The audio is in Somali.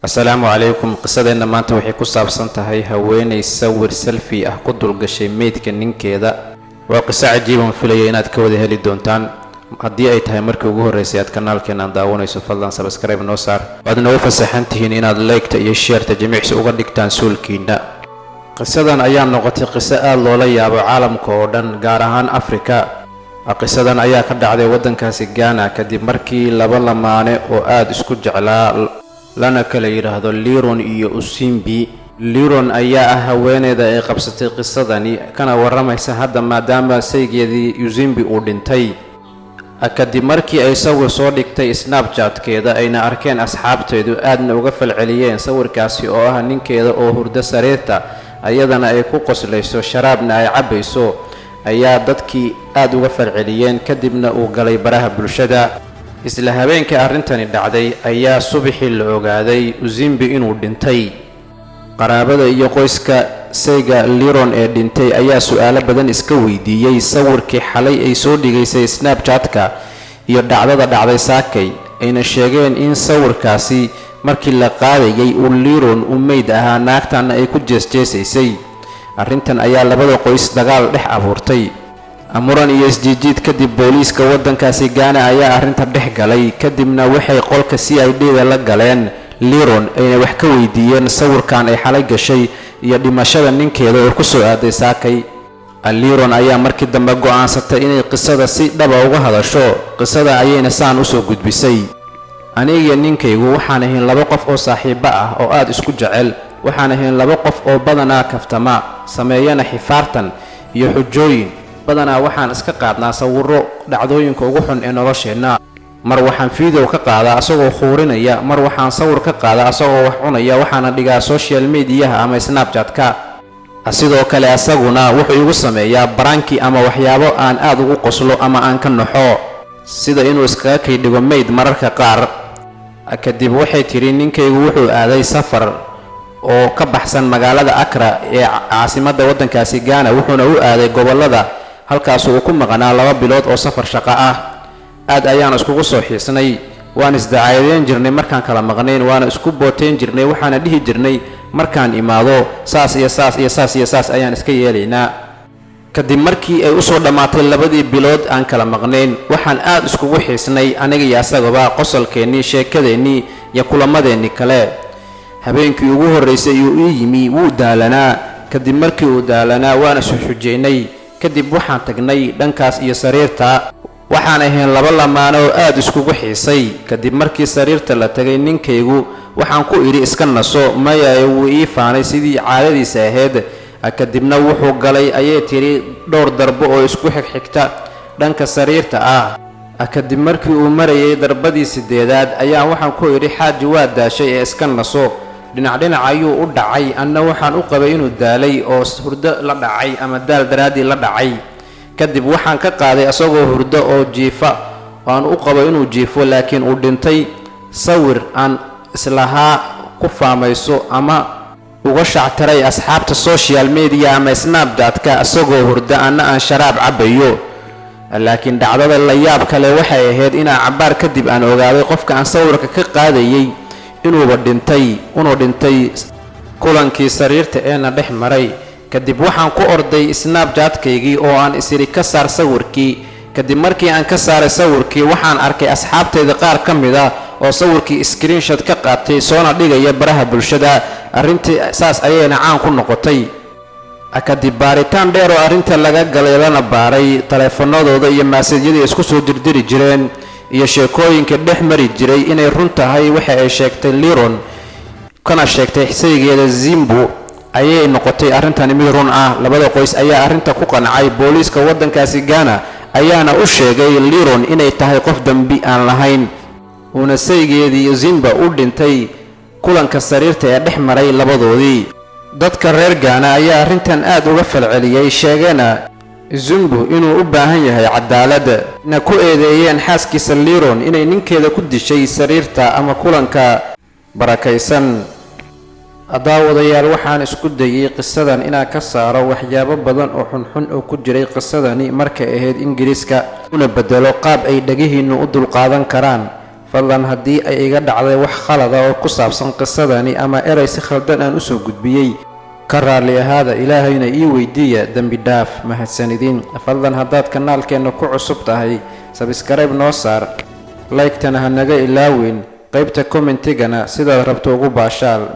السلام عليكم. قصدنا maanta waxay ku saabsan tahay haweeney sawir selfie ah ku dulgashay meedka ninkeeda. waa qiso cajiib ah filayo inaad ka wada heli doontaan. haddii ay tahay markii ugu horeysay aad kanaalkeena daawanayso fadlan subscribe noo saar. waad noo fasaxan tihiin inaad like-ta iyo share-ta jimicsi uga dhigtaan suulkiina. qisadan ayaa noqotay qiso aad loola yaabo caalamka oo dhan, gaar ahaan Afrika. qisadan ayaa ka dhacday waddankaasi Ghana kadib markii laba lamaane oo aad isku jeclaa lana kala yiraahdo Liron iyo Usimbi. Liron ayaa ah haweeneyda ay qabsatay qisadani kana waramaysa hadda maadaama saygeedii Usimbi uu dhintay. kadib markii ay sawir soo dhigtay Snapchat-keeda ayna arkeen asxaabteedu aadna uga falceliyeen sawirkaasi oo ah ninkeeda oo hurdo sariirta ayadana ay ku qoslayso sharaabna ay cabayso, ayaa dadkii aad uga falceliyeen. kadibna uu galay baraha bulshada. isla habeenkii arrintani dhacday ayaa subaxii la ogaaday Usimbi inuu dhintay. qaraabada iyo qoyska sayga Liron ee dhintay ayaa su'aalo badan iska weydiiyey sawirkii xalay ay soo dhigaysay Snapchat-ka iyo dhacdada dhacday saakay. ayna sheegeen in sawirkaasi markii la qaadayay uu Liron u meyd ahaa, naagtana ay ku jeesjeesaysay. arrintan ayaa labada qoys dagaal dhex abuurtay. muran iyo isjiijiid kadib booliiska waddankaasi Ghana ayaa arrinta dhex galay. kadibna waxay qolka CID-da la galeen Liron ayna wax ka weydiiyeen sawirkan ay xalay gashay iyo dhimashada ninkeeda oo ku soo aaday saakay. Liron ayaa markii dambe go'aansatay inay qisada si dhaba uga hadasho. qisada ayayna saan u soo gudbisay: aniga ninkaygu waxaan ahayn laba qof oo saaxiibo ah oo aad isku jecel. waxaan ahayn laba qof oo badanaa kaftama, sameeyana xifaartan iyo xujooyin. badanaa waxaan iska qaadnaa sawirro dhacdooyinka ugu xun ee nolosheenna. mar waxaan video ka qaadaa asagoo khuurinaya, mar waxaan sawir ka qaadaa asagoo wax cunaya, waxaana dhigaa social media ama Snapchat-ka. sidoo kale asaguna wuxuu igu sameeyaa baranki ama waxyaabo aan aad ugu qoslo ama aan ka naxo, sida inuu iskaga kay dhigo meyd mararka qaar. kadib waxay tiri ninkaygu wuxuu aaday safar oo ka baxsan magaalada Accra ee caasimadda waddankaasi Ghana, wuxuuna u aaday gobolada, halkaas uu ku maqnaa 2 bilood oo safar shaqo ah. aad ayaan iskugu soo xiisnay, waan isdacaydeen jirnay markaan kala maqnayn, waana isku booteen jirnay, waxaana dhihi jirnay markaan imaado saas iyo saas iyo saas iyo saas ayaan iska yeelaynaa. kadib markii ay u soo dhammaatay 2 bilood aan kala maqnayn, waxaan aad iskugu xiisnay aniga iyo asagaba, qosolkeennii, sheekadeennii iyo kulamadeenni kale. habeenkii ugu horreysay uu yimi wuu daalanaa. kadib markii uu daalanaa waan isu xujeynay. kadib waxaan tagnay dhankaas iyo sariirta. waxaan ahayn laba lamaane oo aad iskugu xiisay. kadib markii sariirta la tagay ninkaygu waxaan ku idhi iska naso. maya wuu ii faanay sidii caadadiisa ahayd. kadibna wuxuu galay ayay tiri dhowr darbo oo isku xigxigta dhanka sariirta ah. kadib markii uu marayay darbadii 8aad ayaa waxaan ku idhi xaaji waa daashay ee iska naso. dhinac ayuu u dhacay. anna waxaan u qabay inuu daalay oo hurdo la dhacay ama daal daraadii la dhacay. kadib waxaan ka qaaday asagoo hurdo oo jiifa, aan u qabo inuu jiifo laakiin uu dhintay. sawir aan islahaa ku faamayso ama uga shactiray asxaabta social media ama Snapchat-ka asagoo hurdo anna aan sharaab cabayo. laakiin dhacdada la yaab kale waxay ahayd inaan cabaar kadib aan ogaaday qofka aan sawirka ka qaadayay inuu dhintay kulankii sariirta eena dhex maray. kadib waxaan ku orday Snapchat-kaygii oo aan isiri ka saar sawirkii. kadib markii aan ka saaray sawirkii waxaan arkay asxaabteyda qaar ka mid ah oo sawirkii screenshot ka qaatay soona dhigaya baraha bulshada. arrintii saas ayayna caan ku noqotay. kadib baaritaan dheer oo arrinta laga galay lana baaray taleefanadooda iyo maasajyadii isku soo dirdiri jireen iyo sheekooyinka dhex mari jiray inay run tahay waxa ay sheegtay Liron kana sheegtay saygeeda Zimbu, ayay noqotay arrintan mid run ah. labada qoys ayaa arrinta ku qancay. booliiska waddankaasi Ghana ayaana u sheegay Liron inay tahay qof dambi aan lahayn, uuna saygeedii Zimba u dhintay kulanka sariirta ee dhex maray labadoodii. dadka reer Ghana ayaa arrintan aad uga falceliyay, sheegeena Zimbu inuu u baahan yahay cadaalad, na ku eedeeyeen xaaskiisa Liron inay ninkeeda ku dishay sariirta ama kulanka barakaysan. daawadayaal waxaan isku dayay qisadan inaan ka saaro waxyaabo badan oo xunxun oo ku jiray qisadani markay ahayd Ingiriiska, una bedelo qaab ay dhagihiinu u dulqaadan karaan. fadlan haddii ay iga dhacday wax khalada oo ku saabsan qisadani ama eray si khaldan aan usoo gudbiyey ka raali ahaada, ilaahayna ii weydiiya dembi dhaaf. mahadsanidin. fadlan haddaad kanaalkeenna ku cusub tahay sabskrayb noo saar, like-tana ha naga ilaaweyn, qaybta commentigana sidaad rabto ugu baashaal.